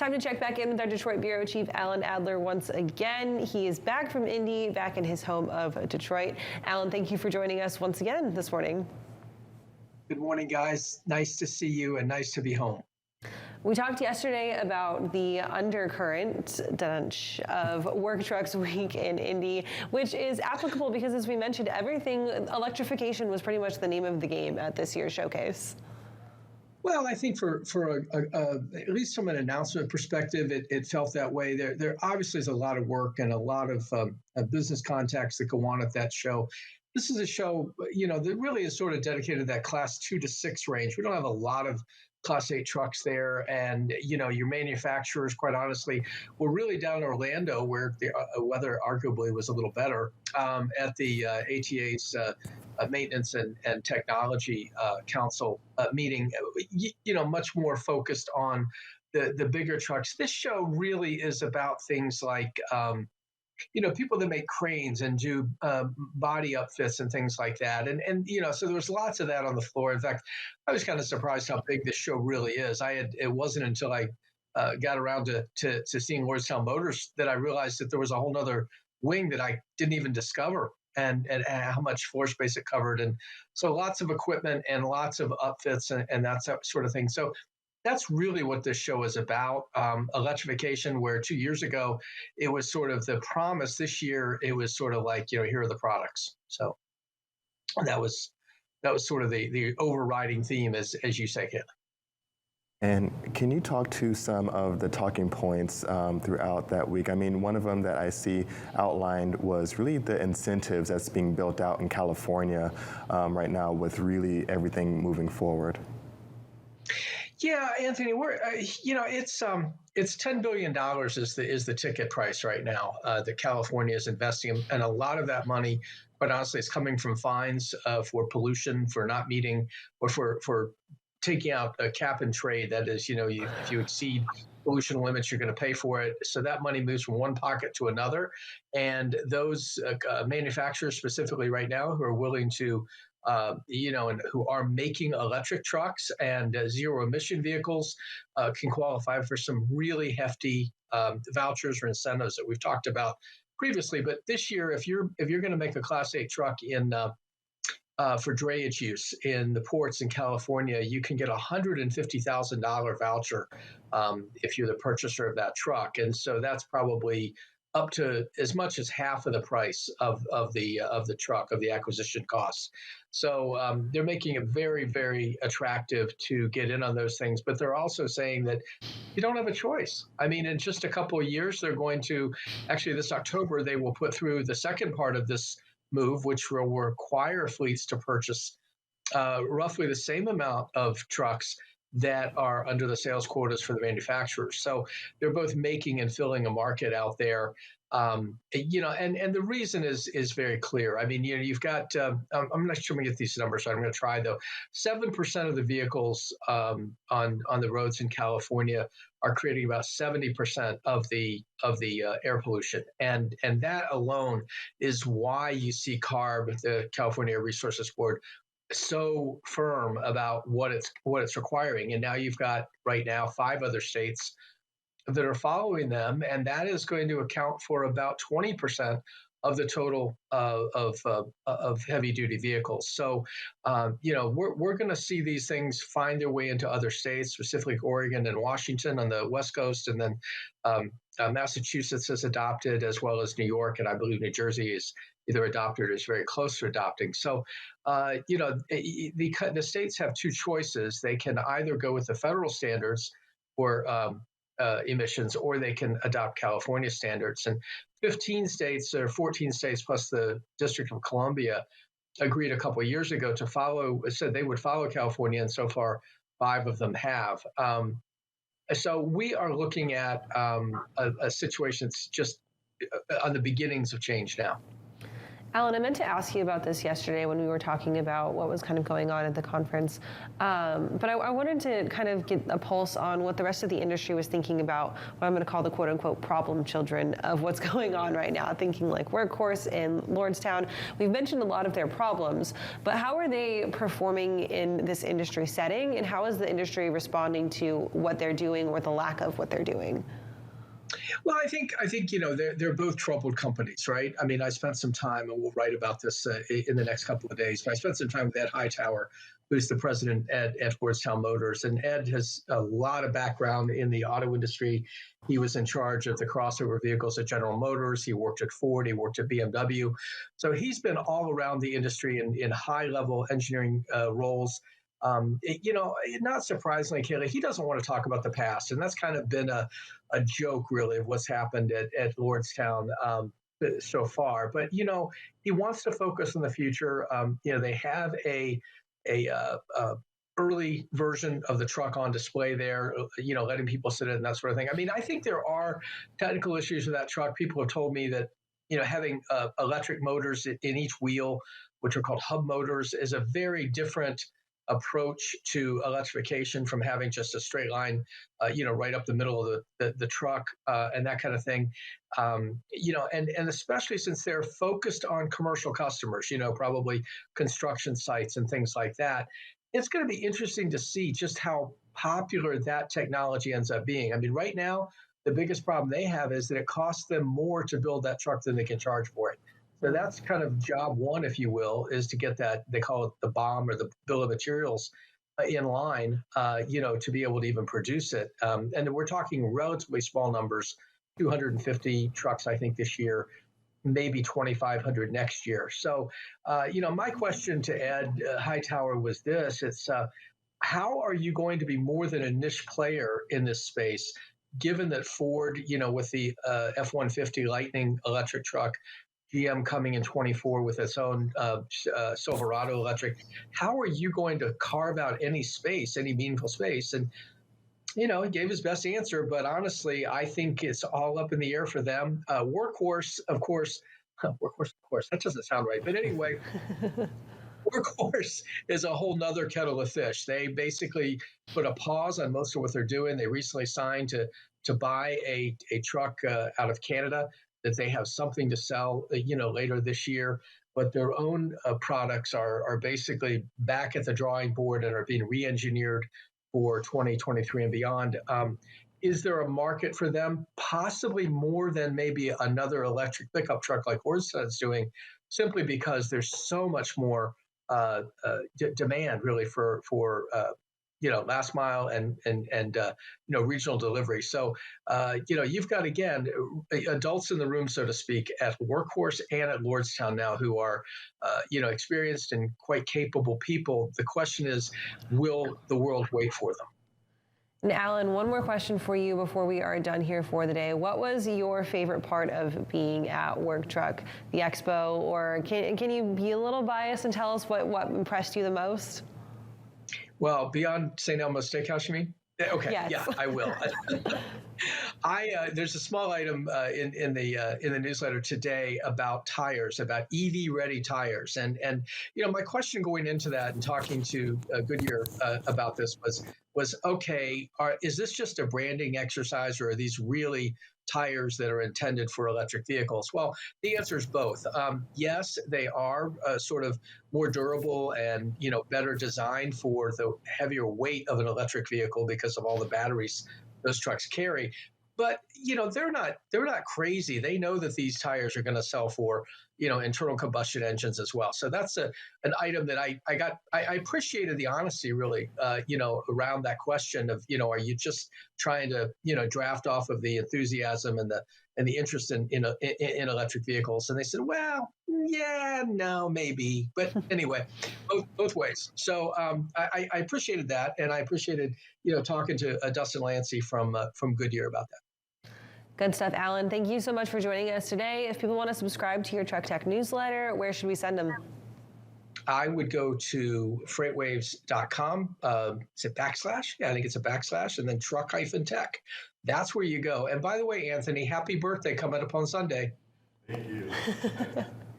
Time to check back in with our Detroit Bureau Chief, Alan Adler, once again. He is back from Indy, back in his home of Detroit. Alan, thank you for joining us once again this morning. Good morning, guys. Nice to see you and nice to be home. We talked yesterday about the undercurrent of Work Trucks Week in Indy, which is applicable because, as we mentioned, electrification was pretty much the name of the game at this year's showcase. Well, I think for at least from an announcement perspective, it felt that way. There obviously is a lot of work and a lot of business contacts that go on at that show. This is a show, that really is sort of dedicated to that class 2 to 6 range. We don't have a lot of Class 8 trucks there, and your manufacturers, quite honestly, were really down in Orlando, where the weather arguably was a little better, at the ATA's Maintenance and Technology Council meeting. Much more focused on the bigger trucks. This show really is about things like people that make cranes and do body upfits and things like that. And so there was lots of that on the floor. In fact, I was kind of surprised how big this show really is. It wasn't until I got around to seeing Lordstown Motors that I realized that there was a whole nother wing that I didn't even discover, and how much floor space it covered. And so lots of equipment and lots of upfits and that sort of thing. So that's really what this show is about. Electrification, where 2 years ago it was sort of the promise. This year it was sort of like, here are the products. So that was sort of the overriding theme, as you say, Caitlin. And can you talk to some of the talking points throughout that week? I mean, one of them that I see outlined was really the incentives that's being built out in California right now, with really everything moving forward. Yeah, Anthony, it's $10 billion is the ticket price right now that California is investing, and a lot of that money, quite honestly, is coming from fines for pollution, for not meeting, or for taking out a cap and trade. That is, if you exceed pollution limits, you're going to pay for it. So that money moves from one pocket to another, and those manufacturers specifically right now who are willing to and who are making electric trucks and zero emission vehicles can qualify for some really hefty vouchers or incentives that we've talked about previously. But this year, if you're going to make a Class 8 truck for drayage use in the ports in California, you can get a $150,000 voucher if you're the purchaser of that truck. And so that's probably up to as much as half of the price of the truck, of the acquisition costs. So they're making it very, very attractive to get in on those things. But they're also saying that you don't have a choice. I mean, in just a couple of years, they're going to, actually this October, they will put through the second part of this move, which will require fleets to purchase roughly the same amount of trucks that are under the sales quotas for the manufacturers. So they're both making and filling a market out there. And the reason is very clear. I mean, you've got, I'm not sure I'm gonna get these numbers, so I'm gonna try though. 7% of the vehicles on the roads in California are creating about 70% of the air pollution. And that alone is why you see CARB, the California Air Resources Board, so firm about what it's requiring. And now you've got right now 5 other states that are following them, and that is going to account for about 20% of the total of heavy duty vehicles. So we're going to see these things find their way into other states, specifically Oregon and Washington on the West Coast, and then Massachusetts has adopted, as well as New York, and I believe New Jersey is either adopted or is very close to adopting. So the states have 2 choices. They can either go with the federal standards for emissions, or they can adopt California standards. And 15 states, or 14 states plus the District of Columbia, agreed a couple of years ago to said they would follow California, and so far 5 of them have. So we are looking at a situation that's just on the beginnings of change now. Alan, I meant to ask you about this yesterday when we were talking about what was kind of going on at the conference, but I wanted to kind of get a pulse on what the rest of the industry was thinking about what I'm going to call the quote-unquote problem children of what's going on right now, thinking like Workhorse in Lordstown. We've mentioned a lot of their problems, but how are they performing in this industry setting, and how is the industry responding to what they're doing or the lack of what they're doing? Well, I think they're both troubled companies, right? I mean, I spent some time, and we'll write about this in the next couple of days. But I spent some time with Ed Hightower, who's the president at Lordstown Motors, and Ed has a lot of background in the auto industry. He was in charge of the crossover vehicles at General Motors. He worked at Ford. He worked at BMW. So he's been all around the industry in high-level engineering roles. Not surprisingly, Kayla, he doesn't want to talk about the past, and that's kind of been a joke, really, of what's happened at Lordstown so far. But he wants to focus on the future. They have a early version of the truck on display there, letting people sit in and that sort of thing. I mean, I think there are technical issues with that truck. People have told me that having electric motors in each wheel, which are called hub motors, is a very different approach to electrification from having just a straight line, right up the middle of the truck and that kind of thing. And especially since they're focused on commercial customers, probably construction sites and things like that. It's going to be interesting to see just how popular that technology ends up being. I mean, right now, the biggest problem they have is that it costs them more to build that truck than they can charge for it. So that's kind of job one, if you will, is to get that, they call it the BOM or the bill of materials in line, to be able to even produce it. And we're talking relatively small numbers, 250 trucks, I think, this year, maybe 2,500 next year. So, my question to Ed Hightower was this. It's how are you going to be more than a niche player in this space, given that Ford, with the F-150 Lightning electric truck, GM coming in 24 with its own Silverado electric. How are you going to carve out any space, any meaningful space? And, he gave his best answer, but honestly, I think it's all up in the air for them. Workhorse, of course, that doesn't sound right. But anyway, Workhorse is a whole nother kettle of fish. They basically put a pause on most of what they're doing. They recently signed to buy a truck out of Canada that they have something to sell, later this year. But their own products are basically back at the drawing board and are being re-engineered for 2023 and beyond. Is there a market for them? Possibly more than maybe another electric pickup truck like Lordstown's doing, simply because there's so much more demand, really, for last mile and regional delivery. So you've got, again, adults in the room, so to speak, at Workhorse and at Lordstown now who are experienced and quite capable people. The question is, will the world wait for them? And Alan, one more question for you before we are done here for the day. What was your favorite part of being at Work Truck, the expo? Or can you be a little biased and tell us what impressed you the most? Well, beyond St. Elmo's Steakhouse, you mean? Okay, yes. Yeah, I will. There's a small item in the newsletter today about tires, about EV-ready tires, and my question going into that and talking to Goodyear about this was okay, is this just a branding exercise, or are these really tires that are intended for electric vehicles? Well, the answer is both. Yes, they are sort of more durable and better designed for the heavier weight of an electric vehicle because of all the batteries those trucks carry. But they're not crazy. They know that these tires are going to sell for internal combustion engines as well. So that's an item that I appreciated the honesty, really, around that question of are you just trying to draft off of the enthusiasm and the interest in electric vehicles? And they said, well, yeah, no, maybe, but anyway, both ways. So I appreciated that, and I appreciated talking to Dustin Lancy from Goodyear about that. Good stuff, Alan. Thank you so much for joining us today. If people want to subscribe to your Truck Tech newsletter, where should we send them? I would go to freightwaves.com. Is it backslash? Yeah, I think it's a backslash, and then truck-tech. That's where you go. And by the way, Anthony, happy birthday coming up on Sunday. Thank you.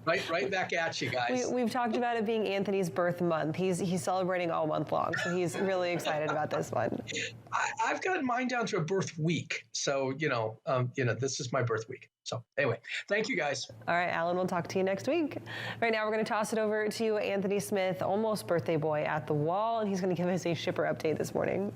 Right back at you guys. We've talked about it being Anthony's birth month. He's celebrating all month long, so he's really excited about this one. I've got mine down to a birth week, so this is my birth week. So anyway, thank you guys. All right, Alan, we'll talk to you next week. Right now, we're going to toss it over to Anthony Smith, almost birthday boy at the wall, and he's going to give us a shipper update this morning.